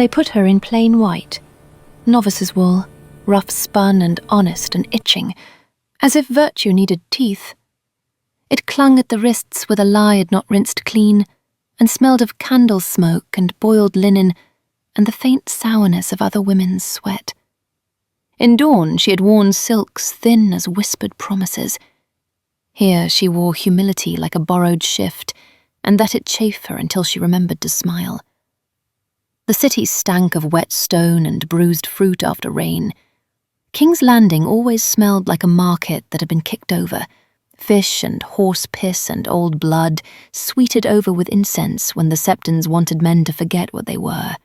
They put her in plain white, novice's wool, rough spun and honest and itching, as if virtue needed teeth. It clung at the wrists where the lie had not rinsed clean, and smelled of candle smoke and boiled linen and the faint sourness of other women's sweat. In Dorne she had worn silks thin as whispered promises. Here she wore humility like a borrowed shift, and let it chafe her until she remembered to smile. The city stank of wet stone and bruised fruit after rain. King's Landing always smelled like a market that had been kicked over, fish and horse piss and old blood sweeted over with incense when the Septons wanted men to forget what they were.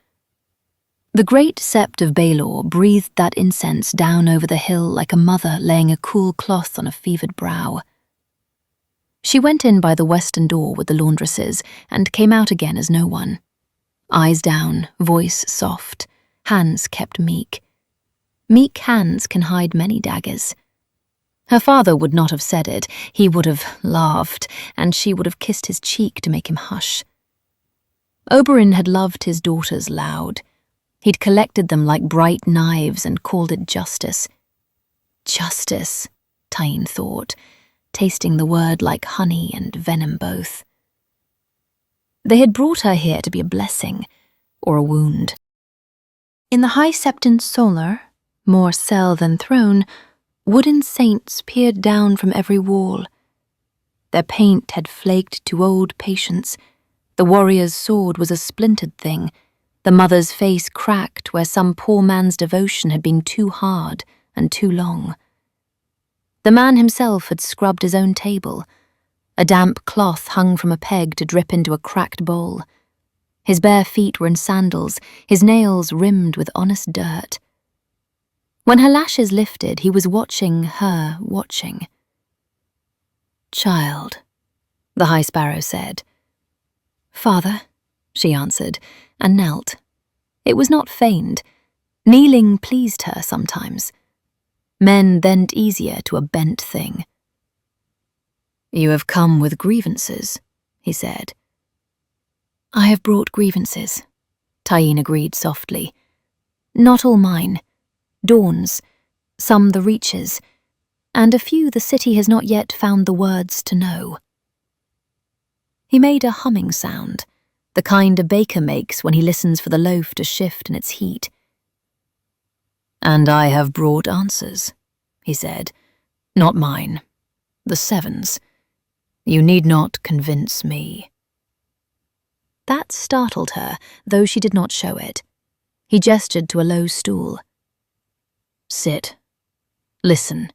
The Great Sept of Baelor breathed that incense down over the hill like a mother laying a cool cloth on a fevered brow. She went in by the western door with the laundresses and came out again as no one. Eyes down, voice soft, hands kept meek. Meek hands can hide many daggers. Her father would not have said it, he would have laughed, and she would have kissed his cheek to make him hush. Oberyn had loved his daughters loud. He'd collected them like bright knives and called it justice. Justice, Tyene thought, tasting the word like honey and venom both. They had brought her here to be a blessing, or a wound. In the high Septon solar, more cell than throne, wooden saints peered down from every wall. Their paint had flaked to old patience. The warrior's sword was a splintered thing, the mother's face cracked where some poor man's devotion had been too hard and too long. The man himself had scrubbed his own table. A damp cloth hung from a peg to drip into a cracked bowl. His bare feet were in sandals, his nails rimmed with honest dirt. When her lashes lifted, he was watching her watching. "Child," the High Sparrow said. "Father," she answered, and knelt. It was not feigned. Kneeling pleased her sometimes. Men bent easier to a bent thing. "You have come with grievances," he said. "I have brought grievances," Tyene agreed softly. "Not all mine. Dorne's, some the Reaches, and a few the city has not yet found the words to know." He made a humming sound, the kind a baker makes when he listens for the loaf to shift in its heat. "And I have brought answers," he said. "Not mine. The Seven's. You need not convince me." That startled her, though she did not show it. He gestured to a low stool. "Sit. Listen.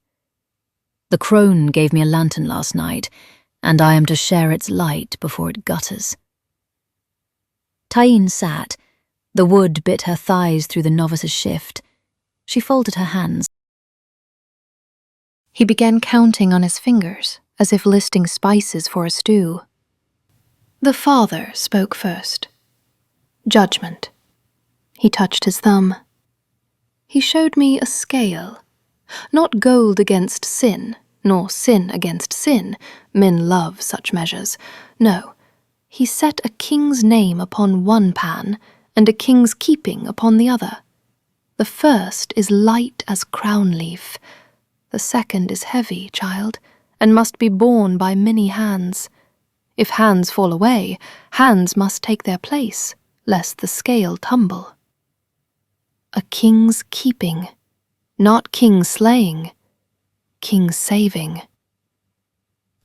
The crone gave me a lantern last night, and I am to share its light before it gutters." Tyene sat. The wood bit her thighs through the novice's shift. She folded her hands. He began counting on his fingers, as if listing spices for a stew. The father spoke first. Judgment. He touched his thumb. He showed me a scale. Not gold against sin, nor sin against sin. Men love such measures. No. He set a king's name upon one pan, and a king's keeping upon the other. The first is light as crown leaf. The second is heavy, child, and must be borne by many hands. If hands fall away, hands must take their place, lest the scale tumble. A king's keeping, not king slaying, king saving.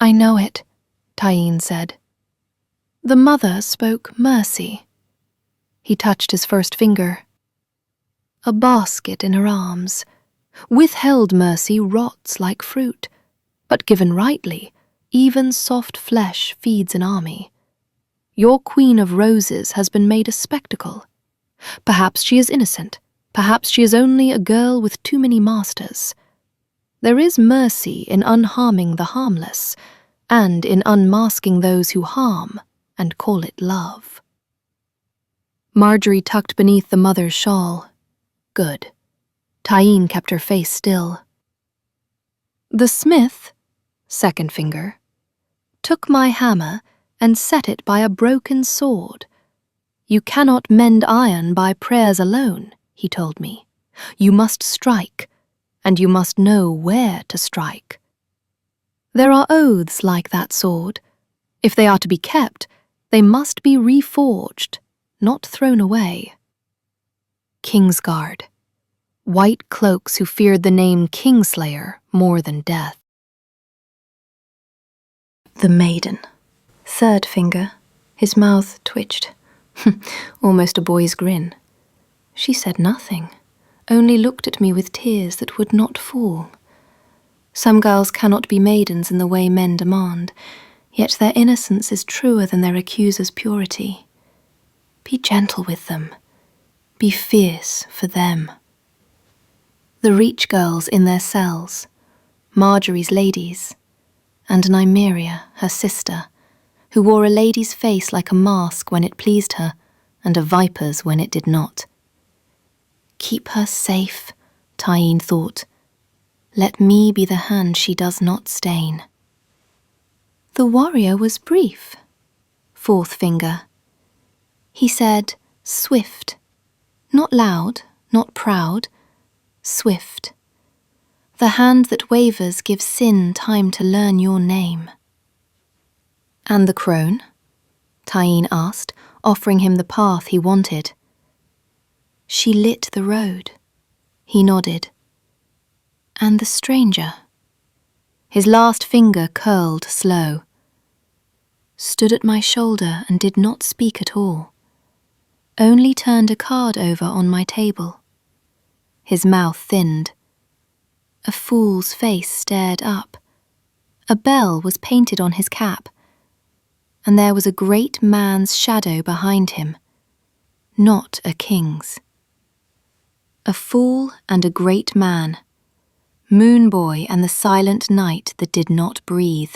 "I know it," Tyene said. The mother spoke mercy. He touched his first finger. A basket in her arms. Withheld mercy rots like fruit, but given rightly, even soft flesh feeds an army. Your Queen of Roses has been made a spectacle. Perhaps she is innocent. Perhaps she is only a girl with too many masters. There is mercy in unharming the harmless, and in unmasking those who harm and call it love. Marjorie tucked beneath the mother's shawl. Good. Tyene kept her face still. The smith, second finger, took my hammer and set it by a broken sword. You cannot mend iron by prayers alone, he told me. You must strike, and you must know where to strike. There are oaths like that sword. If they are to be kept, they must be reforged, not thrown away. Kingsguard. White cloaks who feared the name Kingslayer more than death. The maiden. Third finger. His mouth twitched. Almost a boy's grin. She said nothing, only looked at me with tears that would not fall. Some girls cannot be maidens in the way men demand, yet their innocence is truer than their accuser's purity. Be gentle with them. Be fierce for them. The Reach girls in their cells, Marjorie's ladies, and Nymeria, her sister, who wore a lady's face like a mask when it pleased her, and a viper's when it did not. Keep her safe, Tyene thought. Let me be the hand she does not stain. The warrior was brief. Fourth finger. He said, swift. Not loud, not proud. Swift. The hand that wavers gives sin time to learn your name. And the crone? Tyene asked, offering him the path he wanted. She lit the road. He nodded. And the stranger? His last finger curled slow. Stood at my shoulder and did not speak at all. Only turned a card over on my table. His mouth thinned. A fool's face stared up. A bell was painted on his cap. And there was a great man's shadow behind him, not a king's. A fool and a great man, Moon Boy and the silent night that did not breathe.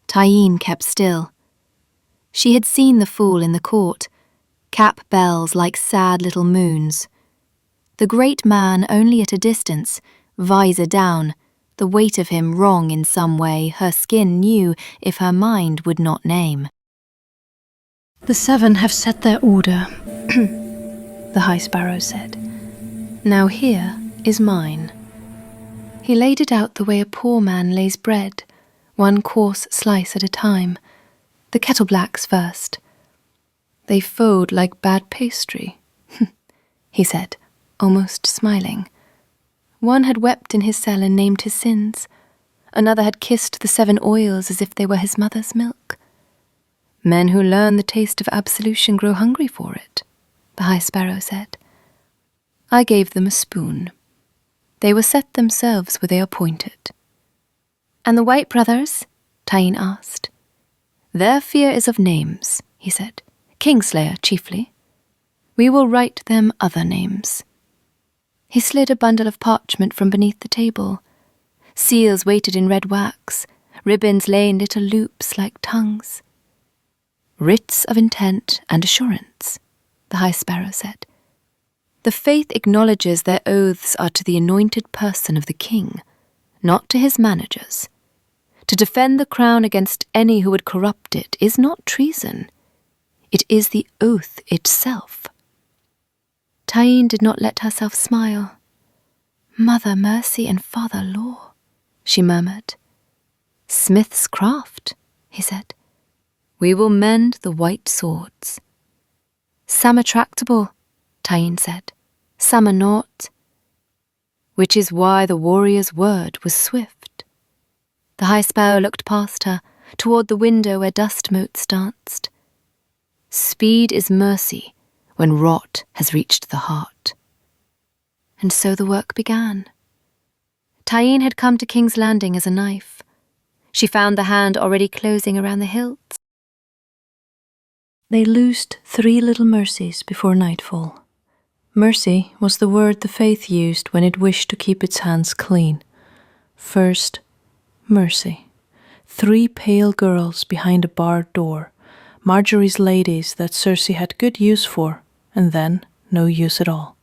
Tyene kept still. She had seen the fool in the court, cap bells like sad little moons. The great man only at a distance, visor down, the weight of him wrong in some way her skin knew if her mind would not name. The 7 have set their order, the High Sparrow said. Now here is mine. He laid it out the way a poor man lays bread, one coarse slice at a time, the kettle blacks first. They fold like bad pastry, he said, almost smiling. One had wept in his cell and named his sins. Another had kissed the 7 oils as if they were his mother's milk. Men who learn the taste of absolution grow hungry for it, the High Sparrow said. I gave them a spoon. They were set themselves where they are pointed. And the White Brothers? Tyene asked. Their fear is of names, he said. Kingslayer, chiefly. We will write them other names. He slid a bundle of parchment from beneath the table. Seals waited in red wax. Ribbons lay in little loops like tongues. Writs of intent and assurance, the High Sparrow said. The faith acknowledges their oaths are to the anointed person of the king, not to his managers. To defend the crown against any who would corrupt it is not treason. It is the oath itself. Tyene did not let herself smile. Mother Mercy and Father Law, she murmured. Smith's craft, he said. We will mend the white swords. Some are tractable, Tyene said. Some are not. Which is why the warrior's word was swift. The High Sparrow looked past her, toward the window where dust motes danced. Speed is mercy when rot has reached the heart. And so the work began. Tyene had come to King's Landing as a knife. She found the hand already closing around the hilt. They loosed 3 little mercies before nightfall. Mercy was the word the faith used when it wished to keep its hands clean. First, mercy. 3 pale girls behind a barred door, Marjorie's ladies that Cersei had good use for, and then no use at all.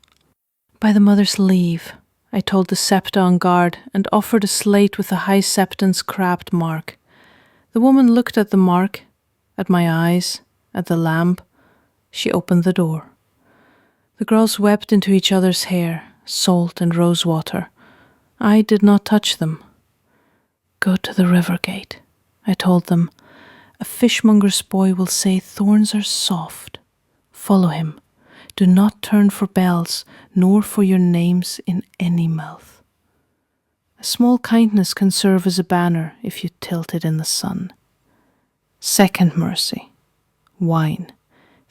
By the mother's leave, I told the septa on guard and offered a slate with the High Septon's crabbed mark. The woman looked at the mark, at my eyes, at the lamp. She opened the door. The girls wept into each other's hair, salt and rose water. I did not touch them. Go to the river gate, I told them. A fishmonger's boy will say thorns are soft. Follow him. Do not turn for bells, nor for your names in any mouth. A small kindness can serve as a banner if you tilt it in the sun. Second mercy. Wine.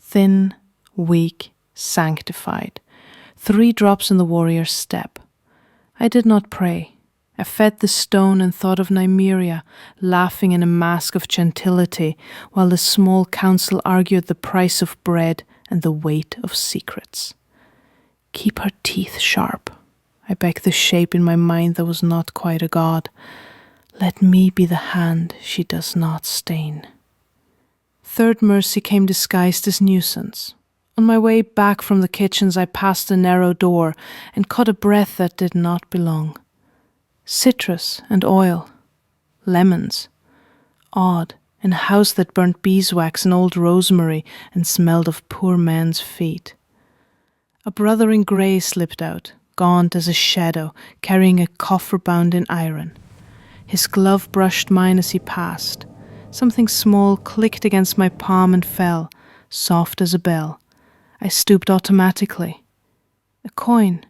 Thin, weak, sanctified. 3 drops in the warrior's step. I did not pray. I fed the stone and thought of Nymeria, laughing in a mask of gentility, while the small council argued the price of bread and the weight of secrets. Keep her teeth sharp. I begged the shape in my mind that was not quite a god. Let me be the hand she does not stain. Third mercy came disguised as nuisance. On my way back from the kitchens, I passed a narrow door and caught a breath that did not belong. Citrus and oil. Lemons. Odd, in a house that burnt beeswax and old rosemary and smelled of poor man's feet. A brother in grey slipped out, gaunt as a shadow, carrying a coffer bound in iron. His glove brushed mine as he passed. Something small clicked against my palm and fell, soft as a bell. I stooped automatically. A coin,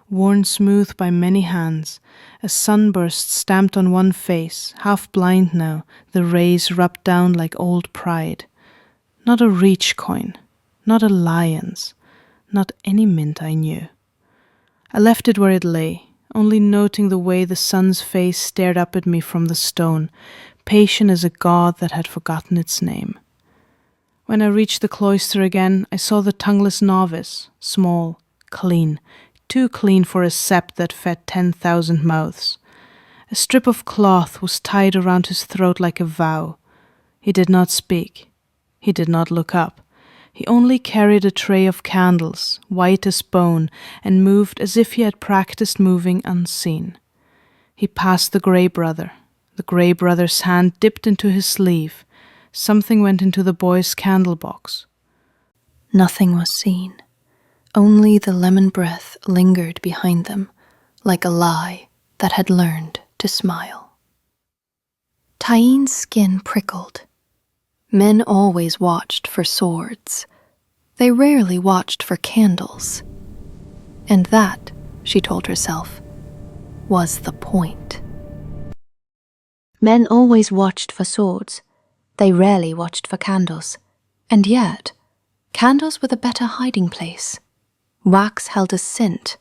worn smooth by many hands, a sunburst stamped on one face, half blind now, the rays rubbed down like old pride. Not a Reach coin, not a lion's, not any mint I knew. I left it where it lay, only noting the way the sun's face stared up at me from the stone, patient as a god that had forgotten its name. When I reached the cloister again, I saw the tongueless novice, small, clean, too clean for a sept that fed 10,000 mouths. A strip of cloth was tied around his throat like a vow. He did not speak. He did not look up. He only carried a tray of candles, white as bone, and moved as if he had practiced moving unseen. He passed the Grey Brother. The Grey Brother's hand dipped into his sleeve. Something went into the boy's candle box. Nothing was seen. Only the lemon breath lingered behind them, like a lie that had learned to smile. Tyene's skin prickled. Men always watched for swords. They rarely watched for candles. And that, she told herself, was the point. Men always watched for swords. They rarely watched for candles. And yet, candles were the better hiding place. Wax held a scent.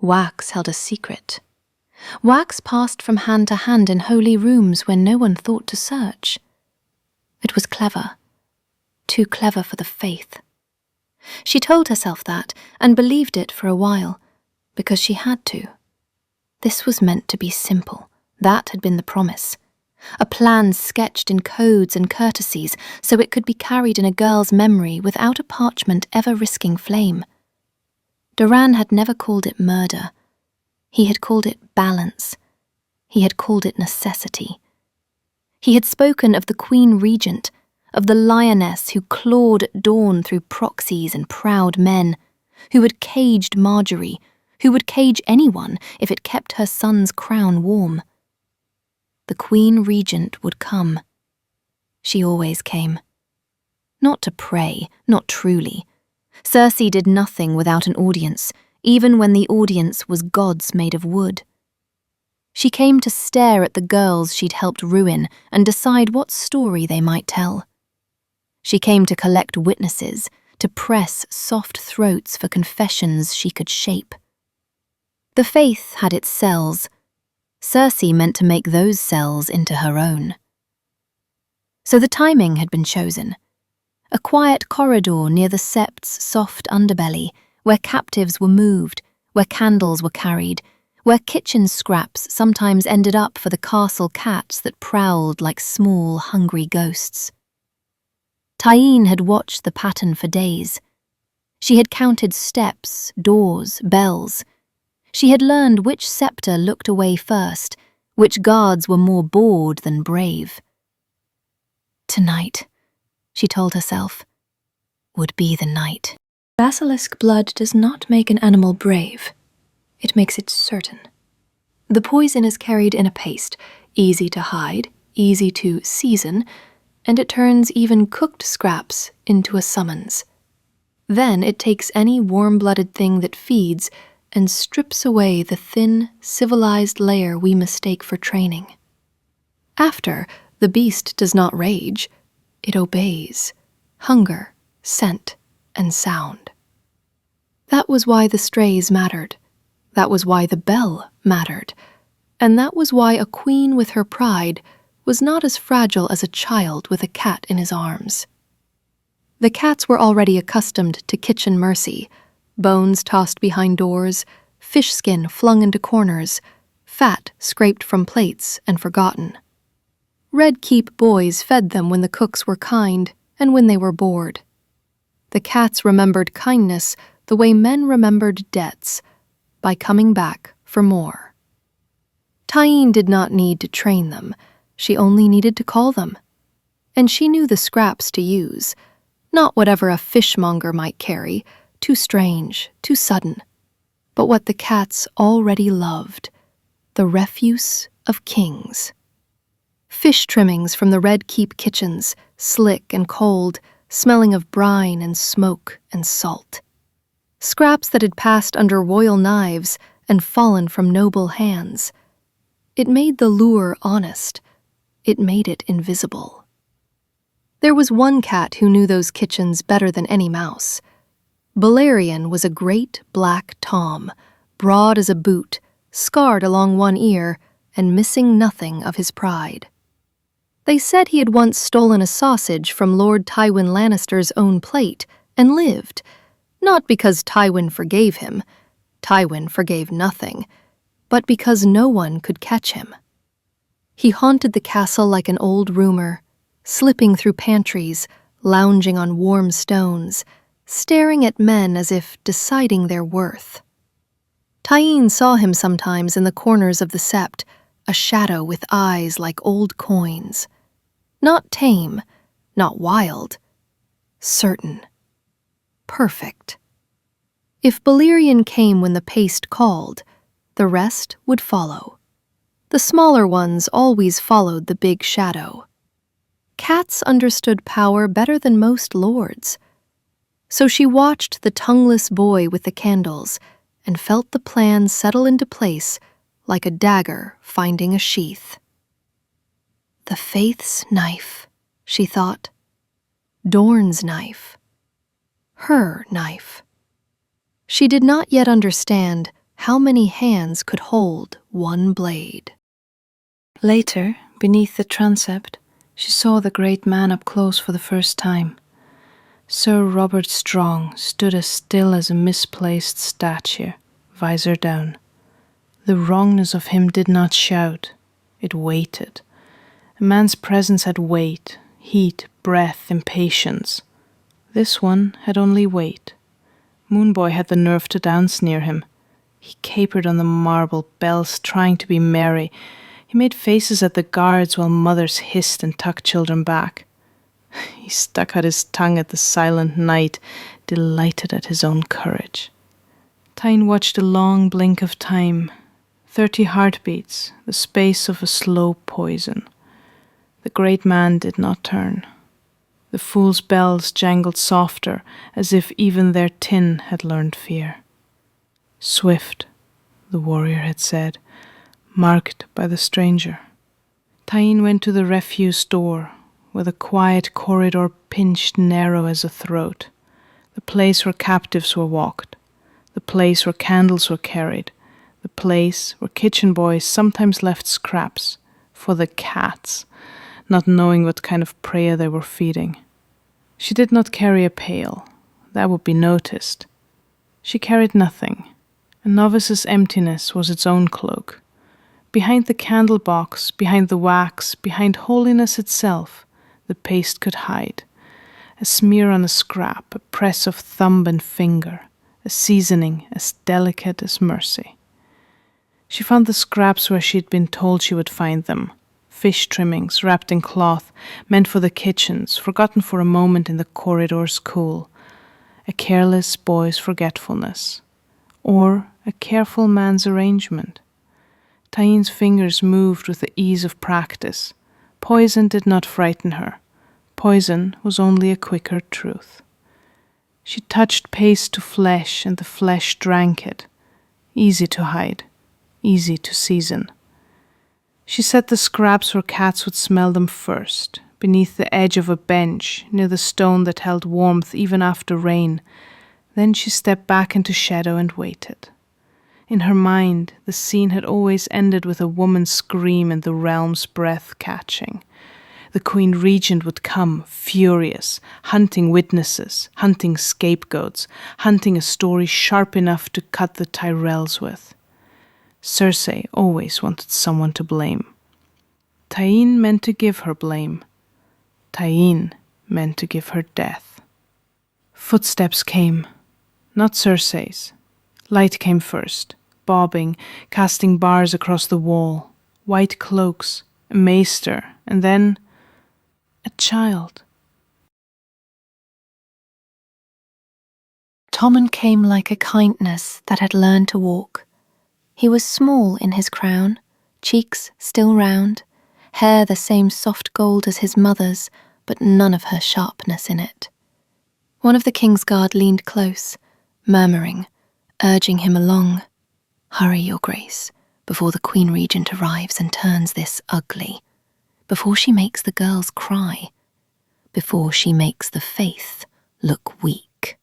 Wax held a secret. Wax passed from hand to hand in holy rooms where no one thought to search. It was clever. Too clever for the faith. She told herself that, and believed it for a while, because she had to. This was meant to be simple. That had been the promise. A plan sketched in codes and courtesies so it could be carried in a girl's memory without a parchment ever risking flame. Doran had never called it murder. He had called it balance. He had called it necessity. He had spoken of the Queen Regent, of the lioness who clawed at dawn through proxies and proud men, who had caged Marjorie, who would cage anyone if it kept her son's crown warm. The Queen Regent would come. She always came. Not to pray, not truly. Cersei did nothing without an audience, even when the audience was gods made of wood. She came to stare at the girls she'd helped ruin and decide what story they might tell. She came to collect witnesses, to press soft throats for confessions she could shape. The faith had its cells. Cersei meant to make those cells into her own. So the timing had been chosen. A quiet corridor near the sept's soft underbelly, where captives were moved, where candles were carried, where kitchen scraps sometimes ended up for the castle cats that prowled like small, hungry ghosts. Tyene had watched the pattern for days. She had counted steps, doors, bells. She had learned which scepter looked away first, which guards were more bored than brave. Tonight, she told herself. would be the night. Basilisk blood does not make an animal brave. It makes it certain. The poison is carried in a paste, easy to hide, easy to season, and it turns even cooked scraps into a summons. Then it takes any warm-blooded thing that feeds and strips away the thin, civilized layer we mistake for training. After, the beast does not rage. It obeys. Hunger, scent, and sound. That was why the strays mattered. That was why the bell mattered. And that was why a queen with her pride was not as fragile as a child with a cat in his arms. The cats were already accustomed to kitchen mercy, bones tossed behind doors, fish skin flung into corners, fat scraped from plates and forgotten. Red Keep boys fed them when the cooks were kind and when they were bored. The cats remembered kindness the way men remembered debts, by coming back for more. Tyene did not need to train them, she only needed to call them. And she knew the scraps to use, not whatever a fishmonger might carry, too strange, too sudden, but what the cats already loved, the refuse of kings. Fish trimmings from the Red Keep kitchens, slick and cold, smelling of brine and smoke and salt. Scraps that had passed under royal knives and fallen from noble hands. It made the lure honest. It made it invisible. There was one cat who knew those kitchens better than any mouse. Balerion was a great black Tom, broad as a boot, scarred along one ear, and missing nothing of his pride. They said he had once stolen a sausage from Lord Tywin Lannister's own plate and lived, not because Tywin forgave him. Tywin forgave nothing, but because no one could catch him. He haunted the castle like an old rumor, slipping through pantries, lounging on warm stones, staring at men as if deciding their worth. Tyene saw him sometimes in the corners of the sept, a shadow with eyes like old coins. Not tame, not wild, certain, perfect. If Balerion came when the paste called, the rest would follow. The smaller ones always followed the big shadow. Cats understood power better than most lords. So she watched the tongueless boy with the candles and felt the plan settle into place like a dagger finding a sheath. The Faith's knife, she thought. Dorne's knife. Her knife. She did not yet understand how many hands could hold one blade. Later, beneath the transept, she saw the great man up close for the first time. Sir Robert Strong stood as still as a misplaced statue, visor down. The wrongness of him did not shout, it waited. A man's presence had weight, heat, breath, impatience. This one had only weight. Moonboy had the nerve to dance near him. He capered on the marble bells, trying to be merry. He made faces at the guards while mothers hissed and tucked children back. He stuck out his tongue at the silent night, delighted at his own courage. Tyene watched a long blink of time, 30 heartbeats, the space of a slow poison. The great man did not turn. The fool's bells jangled softer, as if even their tin had learned fear. Swift, the warrior had said, marked by the stranger. Tyene went to the refuse door, where the quiet corridor pinched narrow as a throat, the place where captives were walked, the place where candles were carried, the place where kitchen boys sometimes left scraps for the cats, not knowing what kind of prey they were feeding. She did not carry a pail. That would be noticed. She carried nothing. A novice's emptiness was its own cloak. Behind the candle box, behind the wax, behind holiness itself, the paste could hide. A smear on a scrap, a press of thumb and finger, a seasoning as delicate as mercy. She found the scraps where she had been told she would find them. Fish trimmings wrapped in cloth, meant for the kitchens, forgotten for a moment in the corridor's cool, a careless boy's forgetfulness, or a careful man's arrangement. Tyene's fingers moved with the ease of practice. Poison did not frighten her. Poison was only a quicker truth. She touched paste to flesh, and the flesh drank it. Easy to hide, easy to season. She set the scraps where cats would smell them first, beneath the edge of a bench, near the stone that held warmth even after rain. Then she stepped back into shadow and waited. In her mind, the scene had always ended with a woman's scream and the realm's breath catching. The Queen Regent would come, furious, hunting witnesses, hunting scapegoats, hunting a story sharp enough to cut the Tyrells with. Cersei always wanted someone to blame. Tyene meant to give her blame. Tyene meant to give her death. Footsteps came, not Cersei's. Light came first, bobbing, casting bars across the wall, white cloaks, a maester, and then a child. Tommen came like a kindness that had learned to walk. He was small in his crown, cheeks still round, hair the same soft gold as his mother's, but none of her sharpness in it. One of the King's Guard leaned close, murmuring, urging him along. "Hurry, your grace, before the Queen Regent arrives and turns this ugly, before she makes the girls cry, before she makes the faith look weak."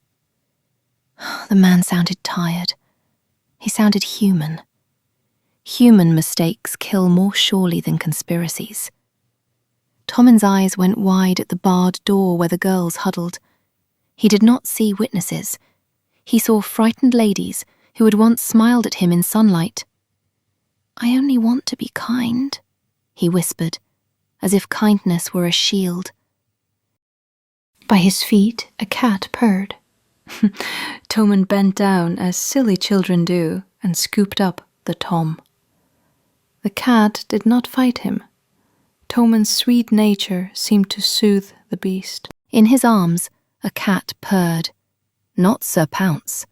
The man sounded tired. He sounded human. Human mistakes kill more surely than conspiracies. Tommen's eyes went wide at the barred door where the girls huddled. He did not see witnesses. He saw frightened ladies who had once smiled at him in sunlight. "I only want to be kind," he whispered, as if kindness were a shield. By his feet, a cat purred. Tommen bent down as silly children do and scooped up the Tom. The cat did not fight him. Tommen's sweet nature seemed to soothe the beast. In his arms, a cat purred. Not Sir Pounce,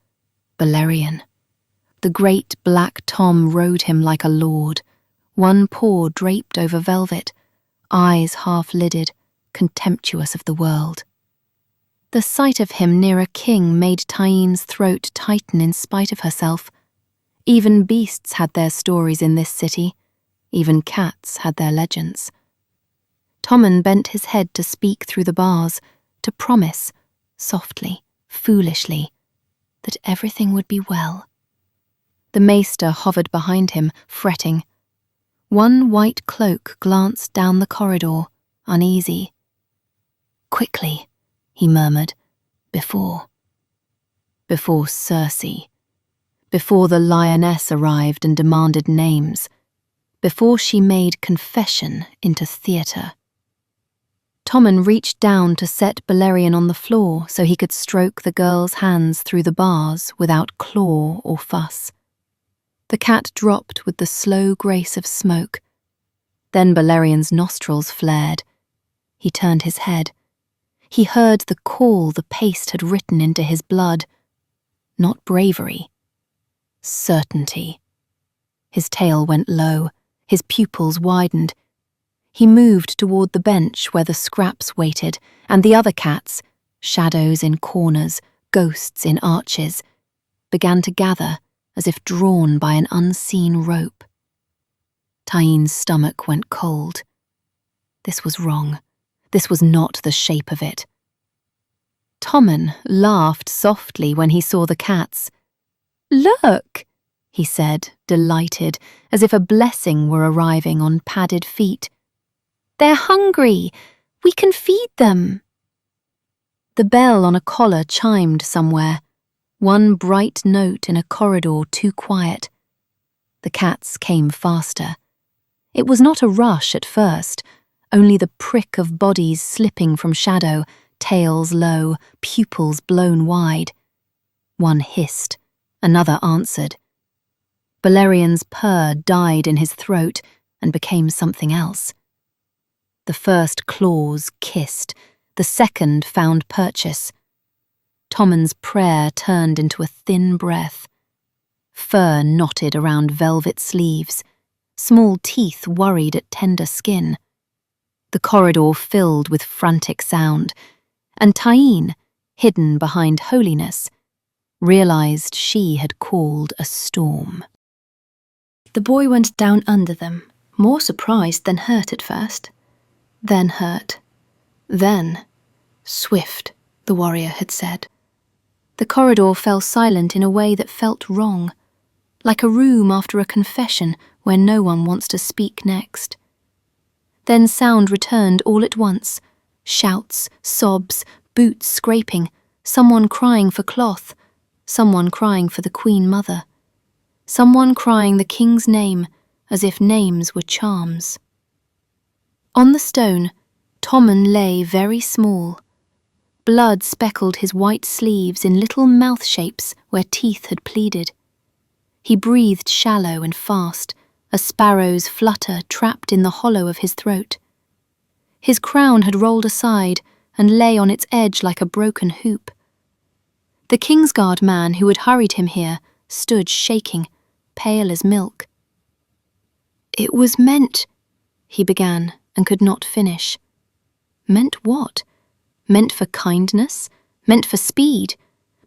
Balerion. The great black Tom rode him like a lord, one paw draped over velvet, eyes half-lidded, contemptuous of the world. The sight of him near a king made Tyene's throat tighten in spite of herself. Even beasts had their stories in this city. Even cats had their legends. Tommen bent his head to speak through the bars, to promise, softly, foolishly, that everything would be well. The maester hovered behind him, fretting. One white cloak glanced down the corridor, uneasy. "Quickly," he murmured, before Cersei, before the lioness arrived and demanded names, before she made confession into theatre. Tommen reached down to set Balerion on the floor so he could stroke the girl's hands through the bars without claw or fuss. The cat dropped with the slow grace of smoke. Then Balerion's nostrils flared. He turned his head. He heard the call the paste had written into his blood. Not bravery. Certainty. His tail went low. His pupils widened. He moved toward the bench where the scraps waited, and the other cats, shadows in corners, ghosts in arches, began to gather as if drawn by an unseen rope. Tyene's stomach went cold. This was wrong. This was not the shape of it. Tommen laughed softly when he saw the cats. "Look," he said, delighted, as if a blessing were arriving on padded feet. "They're hungry. We can feed them." The bell on a collar chimed somewhere, one bright note in a corridor too quiet. The cats came faster. It was not a rush at first, only the prick of bodies slipping from shadow, tails low, pupils blown wide. One hissed, another answered. Balerion's purr died in his throat and became something else. The first claws kissed, the second found purchase. Tommen's prayer turned into a thin breath. Fur knotted around velvet sleeves, small teeth worried at tender skin. The corridor filled with frantic sound, and Tyene, hidden behind holiness, realized she had called a storm. The boy went down under them, more surprised than hurt at first. Then hurt. Then swift, the warrior had said. The corridor fell silent in a way that felt wrong, like a room after a confession where no one wants to speak next. Then sound returned all at once, shouts, sobs, boots scraping, someone crying for cloth, someone crying for the Queen Mother, someone crying the king's name as if names were charms. On the stone, Tommen lay very small. Blood speckled his white sleeves in little mouth shapes where teeth had pleaded. He breathed shallow and fast, a sparrow's flutter trapped in the hollow of his throat. His crown had rolled aside and lay on its edge like a broken hoop. The Kingsguard man who had hurried him here stood shaking, pale as milk. "It was meant," he began and could not finish. Meant what? Meant for kindness? Meant for speed?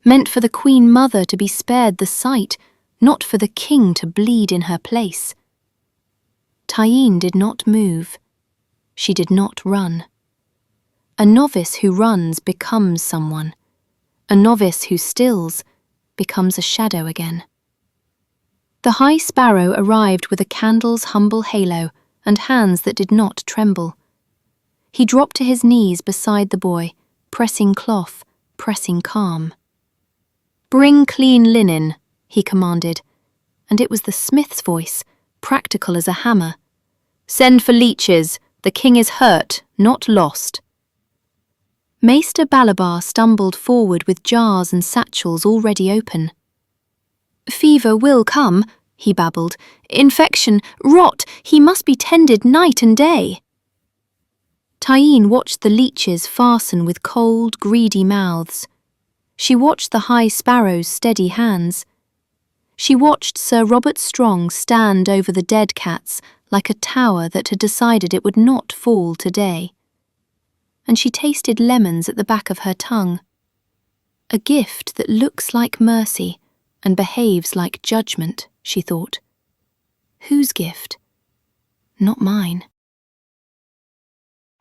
Meant for the Queen Mother to be spared the sight, not for the king to bleed in her place. Tyene did not move. She did not run. A novice who runs becomes someone. A novice who stills becomes a shadow again. The High Sparrow arrived with a candle's humble halo and hands that did not tremble. He dropped to his knees beside the boy, pressing cloth, pressing calm. "Bring clean linen," he commanded, and it was the smith's voice, practical as a hammer. "Send for leeches. The king is hurt, not lost." Maester Baelor stumbled forward with jars and satchels already open. "Fever will come," he babbled. "Infection, rot, he must be tended night and day." Tyene watched the leeches fasten with cold, greedy mouths. She watched the High Sparrow's steady hands. She watched Sir Robert Strong stand over the dead cats like a tower that had decided it would not fall today. And she tasted lemons at the back of her tongue. A gift that looks like mercy and behaves like judgment, she thought. Whose gift? Not mine.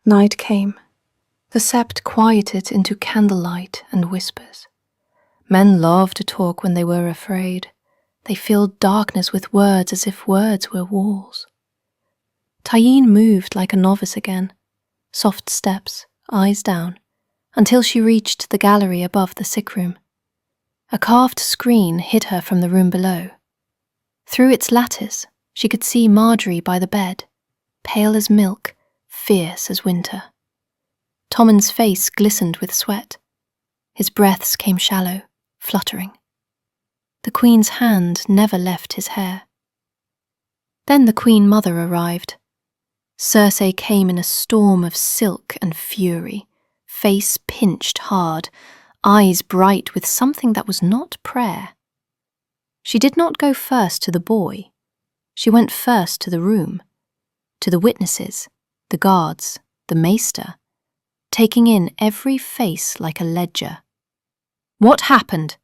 Night came. The sept quieted into candlelight and whispers. Men loved to talk when they were afraid. They filled darkness with words as if words were walls. Tyene moved like a novice again, soft steps, eyes down, until she reached the gallery above the sick room. A carved screen hid her from the room below. Through its lattice, she could see Marjorie by the bed, pale as milk, fierce as winter. Tommen's face glistened with sweat. His breaths came shallow, fluttering. The Queen's hand never left his hair. Then the Queen Mother arrived. Cersei came in a storm of silk and fury, face pinched hard, eyes bright with something that was not prayer. She did not go first to the boy. She went first to the room, to the witnesses, the guards, the maester, taking in every face like a ledger. "What happened?"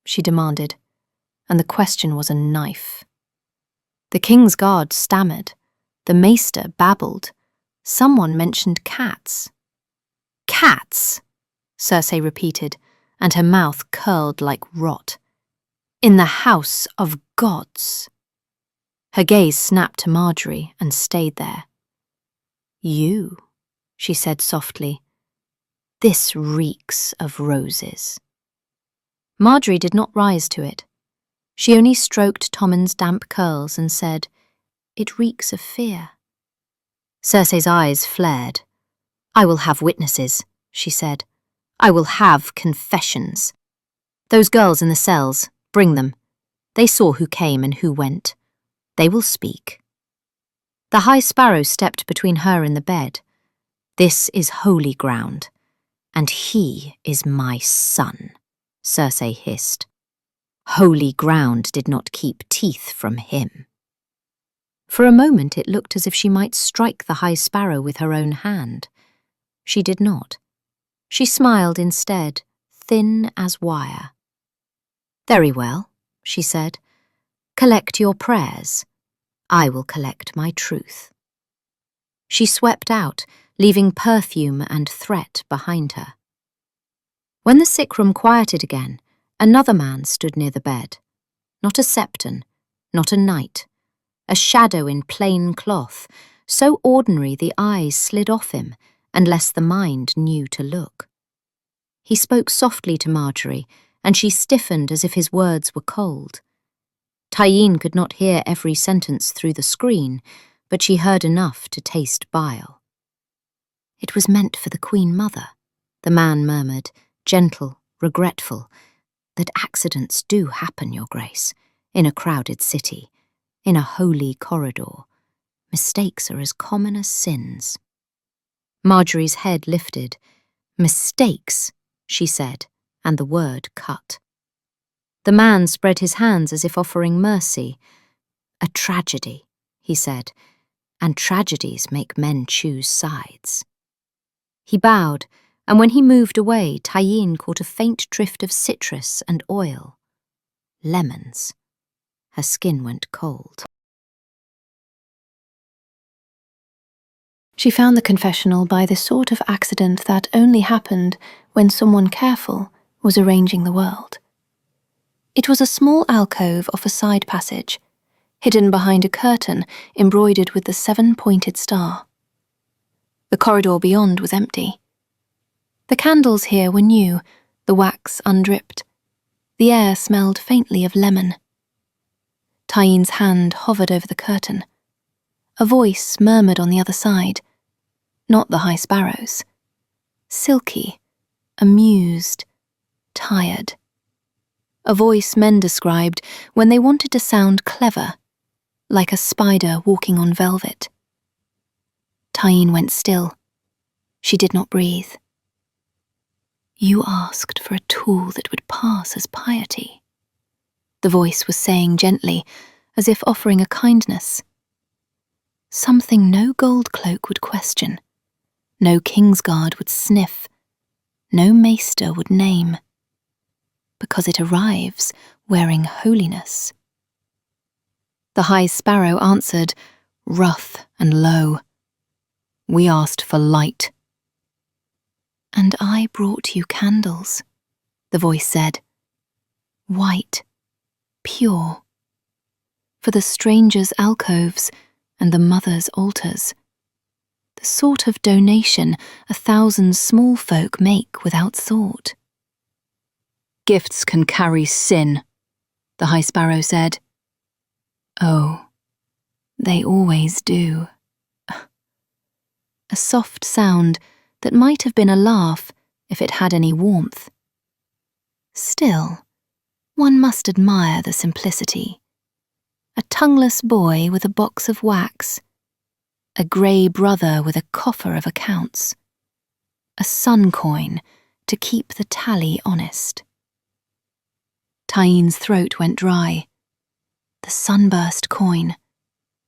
she demanded, and the question was a knife. The king's guard stammered. The maester babbled. Someone mentioned cats. "Cats," Cersei repeated, and her mouth curled like rot. "In the house of gods." Her gaze snapped to Marjorie and stayed there. "You," she said softly. "This reeks of roses." Marjorie did not rise to it. She only stroked Tommen's damp curls and said, "It reeks of fear." Cersei's eyes flared. "I will have witnesses," she said. "I will have confessions. Those girls in the cells, bring them. They saw who came and who went. They will speak." The High Sparrow stepped between her and the bed. "This is holy ground, and he is my son." Cersei hissed. Holy ground did not keep teeth from him. For a moment it looked as if she might strike the High Sparrow with her own hand. She did not. She smiled instead, thin as wire. Very well, she said. Collect your prayers. I will collect my truth. She swept out, leaving perfume and threat behind her. When the sick room quieted again, another man stood near the bed. Not a septon, not a knight. A shadow in plain cloth, so ordinary the eyes slid off him, unless the mind knew to look. He spoke softly to Marjorie, and she stiffened as if his words were cold. Tyene could not hear every sentence through the screen, but she heard enough to taste bile. It was meant for the Queen Mother, the man murmured, gentle, regretful, that accidents do happen, Your Grace, in a crowded city, in a holy corridor. Mistakes are as common as sins. Marjorie's head lifted. Mistakes, she said, and the word cut. The man spread his hands as if offering mercy. A tragedy, he said, and tragedies make men choose sides. He bowed, and when he moved away, Tyene caught a faint drift of citrus and oil. Lemons. Her skin went cold. She found the confessional by the sort of accident that only happened when someone careful was arranging the world. It was a small alcove off a side passage, hidden behind a curtain embroidered with the 7-pointed star. The corridor beyond was empty. The candles here were new, the wax undripped. The air smelled faintly of lemon. Tyene's hand hovered over the curtain. A voice murmured on the other side. Not the High Sparrow's. Silky, amused, tired. A voice men described when they wanted to sound clever, like a spider walking on velvet. Tyene went still. She did not breathe. You asked for a tool that would pass as piety. The voice was saying gently, as if offering a kindness. Something no gold cloak would question. No Kingsguard would sniff, no maester would name, because it arrives wearing holiness. The High Sparrow answered, rough and low. We asked for light. And I brought you candles, the voice said. White, pure. For the strangers' alcoves and the mothers' altars. The sort of donation 1,000 small folk make without thought. Gifts can carry sin, the High Sparrow said. Oh, they always do. A soft sound that might have been a laugh if it had any warmth. Still, one must admire the simplicity. A tongueless boy with a box of wax. A grey brother with a coffer of accounts. A sun coin to keep the tally honest. Tyene's throat went dry. The sunburst coin,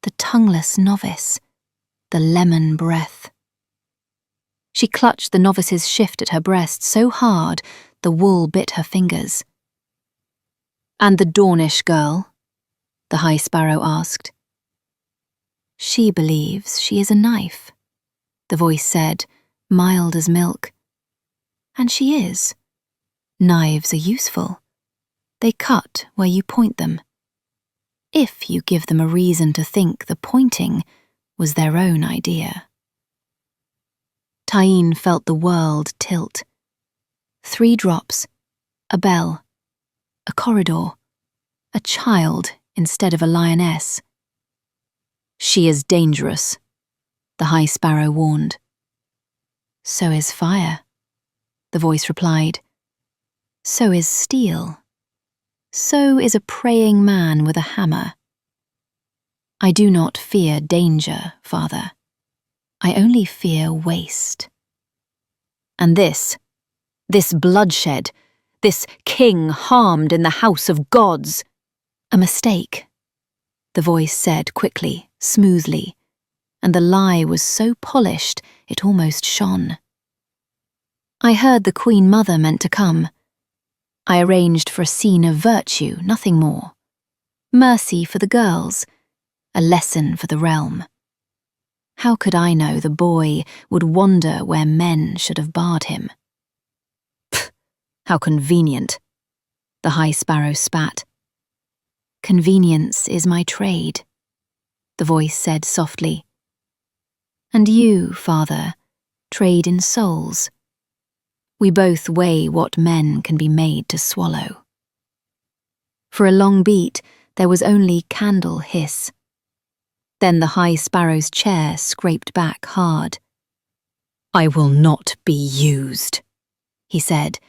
the tongueless novice, the lemon breath. She clutched the novice's shift at her breast so hard the wool bit her fingers. And the Dornish girl? The High Sparrow asked. She believes she is a knife, the voice said, mild as milk. And she is. Knives are useful. They cut where you point them. If you give them a reason to think the pointing was their own idea. Tyene felt the world tilt. 3 drops, a bell, a corridor, a child instead of a lioness. She is dangerous, the High Sparrow warned. So is fire, the voice replied. So is steel. So is a praying man with a hammer. I do not fear danger, Father. I only fear waste. And this bloodshed, This king harmed in the house of gods. A mistake, the voice said quickly, smoothly, and the lie was so polished it almost shone. I heard the Queen Mother meant to come. I arranged for a scene of virtue, nothing more. Mercy for the girls, a lesson for the realm. How could I know the boy would wander where men should have barred him? Pfft, how convenient, the High Sparrow spat. Convenience is my trade, the voice said softly. And you, Father, trade in souls. We both weigh what men can be made to swallow. For a long beat, there was only candle hiss. Then the High Sparrow's chair scraped back hard. I will not be used, he said,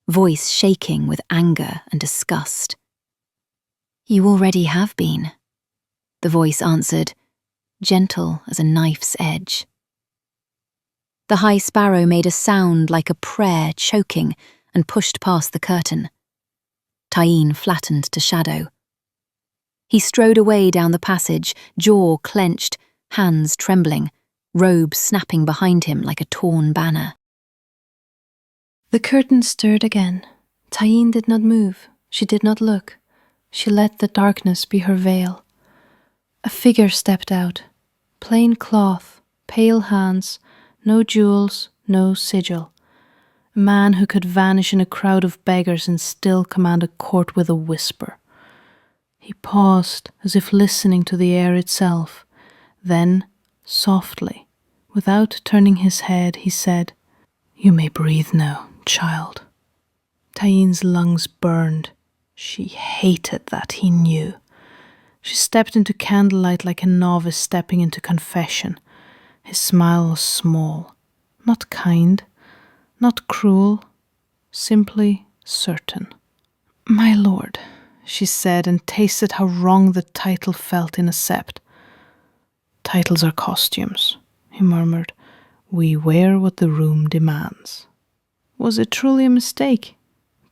voice shaking with anger and disgust. You already have been, the voice answered, gentle as a knife's edge. The High Sparrow made a sound like a prayer choking and pushed past the curtain. Tyene flattened to shadow. He strode away down the passage, jaw clenched, hands trembling, robe snapping behind him like a torn banner. The curtain stirred again. Tyene did not move. She did not look. She let the darkness be her veil. A figure stepped out. Plain cloth, pale hands, no jewels, no sigil. A man who could vanish in a crowd of beggars and still command a court with a whisper. He paused, as if listening to the air itself. Then, softly, without turning his head, he said, "You may breathe now, child." Tyene's lungs burned. She hated that he knew. She stepped into candlelight like a novice stepping into confession. His smile was small, not kind, not cruel, simply certain. "My lord," she said, and tasted how wrong the title felt in a sept. "Titles are costumes," he murmured. "We wear what the room demands." "Was it truly a mistake?"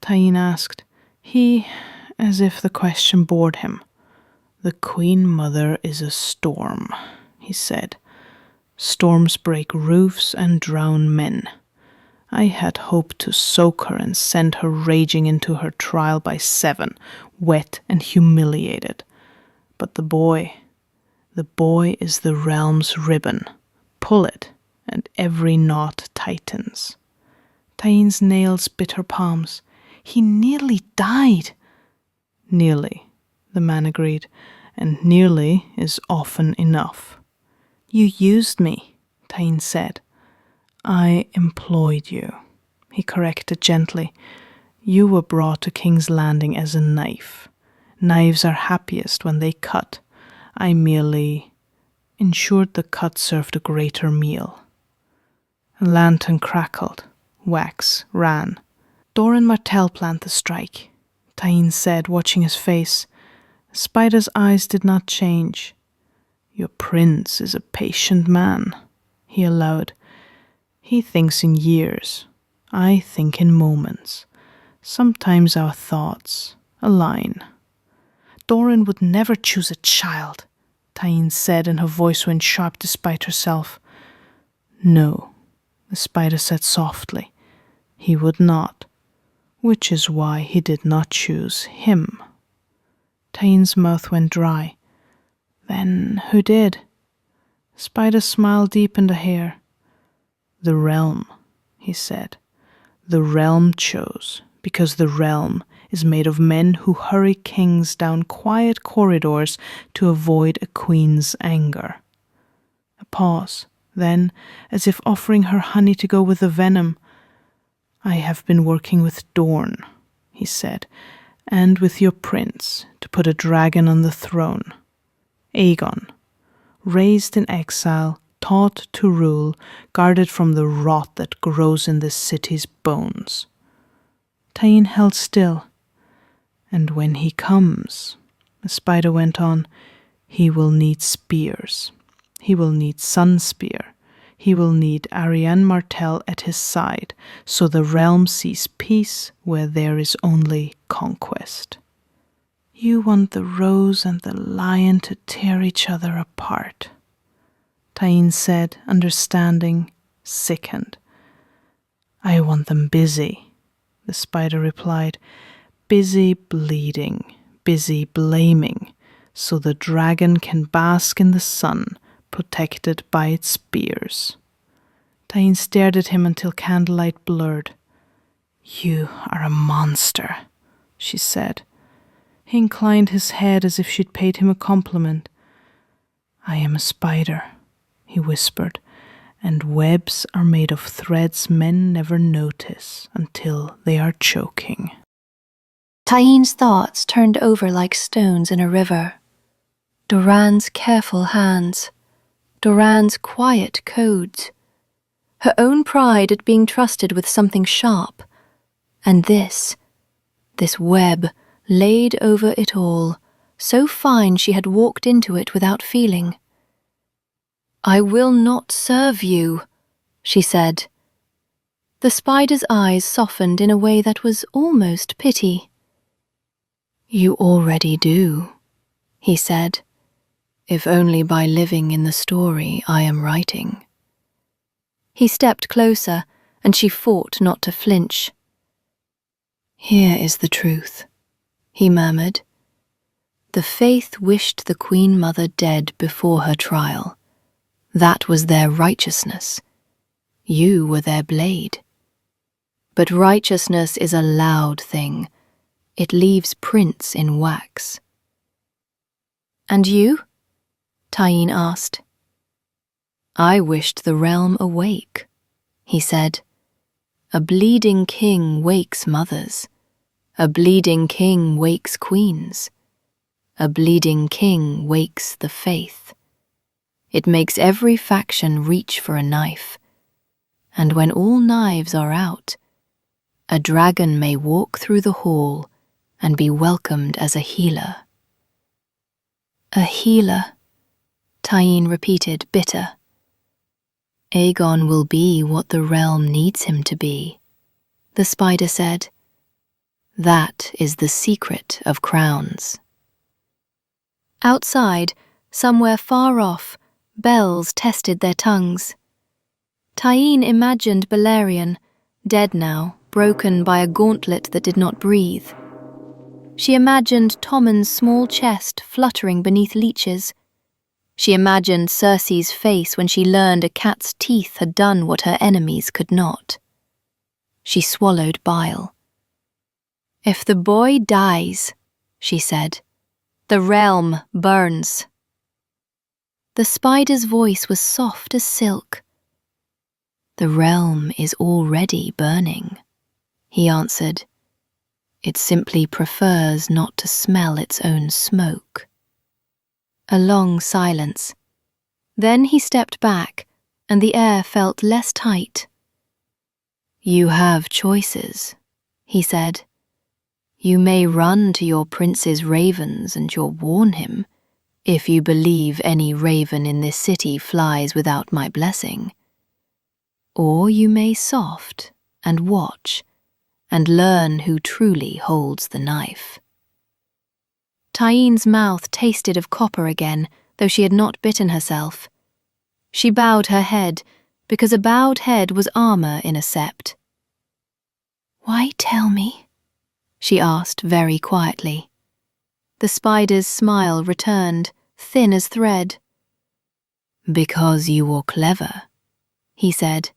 Tyene asked. He, as if the question bored him. "The Queen Mother is a storm," he said. "Storms break roofs and drown men. I had hoped to soak her and send her raging into her trial by 7, wet and humiliated. But the boy is the realm's ribbon. Pull it, and every knot tightens." Tyene's nails bit her palms. "He nearly died." "Nearly," the man agreed, "and nearly is often enough." "You used me," Tyene said. "I employed you," he corrected gently. "You were brought to King's Landing as a knife. Knives are happiest when they cut. I merely ensured the cut served a greater meal." A lantern crackled. Wax ran. "Tyene Martell planned the strike," Tyene said, watching his face. Spider's eyes did not change. "Your prince is a patient man," he allowed. "He thinks in years. I think in moments. Sometimes our thoughts align." "Dorne would never choose a child," Tyene said, and her voice went sharp despite herself. "No," the spider said softly. "He would not. Which is why he did not choose him." Tyene's mouth went dry. "Then who did?" Spider's smile deepened a hair. "The realm," he said. "The realm chose, because the realm is made of men who hurry kings down quiet corridors to avoid a queen's anger." A pause, then, as if offering her honey to go with the venom, "I have been working with Dorne," he said, "and with your prince to put a dragon on the throne. Aegon, raised in exile, taught to rule, guarded from the rot that grows in this city's bones." Tyene held still. "And when he comes," the spider went on, "he will need spears. He will need sun spear. he will need Tyene Martell at his side, so the realm sees peace where there is only conquest. You want the rose and the lion to tear each other apart, Tyene said, understanding, sickened. I want them busy, the spider replied, busy bleeding, busy blaming, so the dragon can bask in the sun, protected by its spears. Tyene stared at him until candlelight blurred. You are a monster, she said. He inclined his head as if she'd paid him a compliment. I am a spider, he whispered, and webs are made of threads men never notice until they are choking. Tyene's thoughts turned over like stones in a river. Doran's careful hands, Doran's quiet codes, her own pride at being trusted with something sharp, and this web laid over it all, so fine she had walked into it without feeling. I will not serve you, she said. The spider's eyes softened in a way that was almost pity. You already do, he said, if only by living in the story I am writing. He stepped closer, and she fought not to flinch. Here is the truth, he murmured. The Faith wished the Queen Mother dead before her trial. That was their righteousness. You were their blade. But righteousness is a loud thing. It leaves prints in wax. And you? Tyene asked. I wished the realm awake, he said. A bleeding king wakes mothers. A bleeding king wakes queens. A bleeding king wakes the faith. It makes every faction reach for a knife. And when all knives are out, a dragon may walk through the hall and be welcomed as a healer. A healer, Tyene repeated, bitter. Aegon will be what the realm needs him to be, the spider said. That is the secret of crowns. Outside, somewhere far off, bells tested their tongues. Tyene imagined Balerion, dead now, broken by a gauntlet that did not breathe. She imagined Tommen's small chest fluttering beneath leeches. She imagined Cersei's face when she learned a cat's teeth had done what her enemies could not. She swallowed bile. If the boy dies, she said, the realm burns. The spider's voice was soft as silk. The realm is already burning, he answered. It simply prefers not to smell its own smoke. A long silence. Then he stepped back, and the air felt less tight. You have choices, he said. You may run to your prince's ravens and you'll warn him, if you believe any raven in this city flies without my blessing. Or you may soft and watch, and learn who truly holds the knife. Tyene's mouth tasted of copper again, though she had not bitten herself. She bowed her head, because a bowed head was armor in a sept. Why tell me? She asked very quietly. The spider's smile returned, thin as thread. Because you were clever, he said.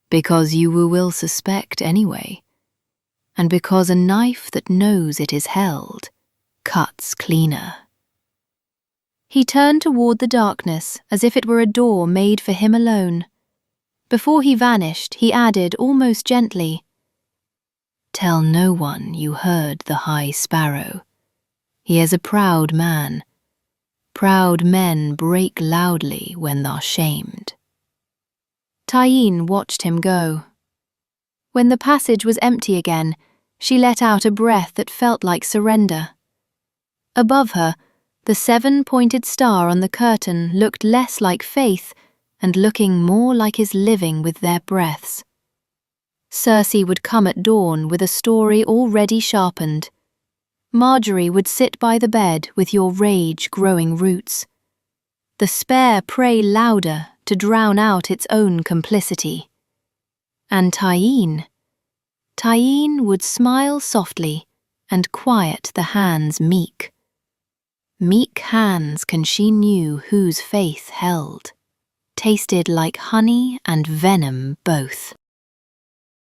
Because you will suspect anyway. And because a knife that knows it is held cuts cleaner. He turned toward the darkness as if it were a door made for him alone. Before he vanished, he added almost gently, Tell no one you heard the High Sparrow. He is a proud man. Proud men break loudly when they're shamed. Tyene watched him go. When the passage was empty again, she let out a breath that felt like surrender. Above her, the 7-pointed star on the curtain looked less like faith and looking more like his living with their breaths. Cersei would come at dawn with a story already sharpened. Marjorie would sit by the bed with your rage growing roots. The spare pray louder to drown out its own complicity. And Tyene would smile softly and quiet the hands meek. Meek hands can she knew whose faith held, tasted like honey and venom both.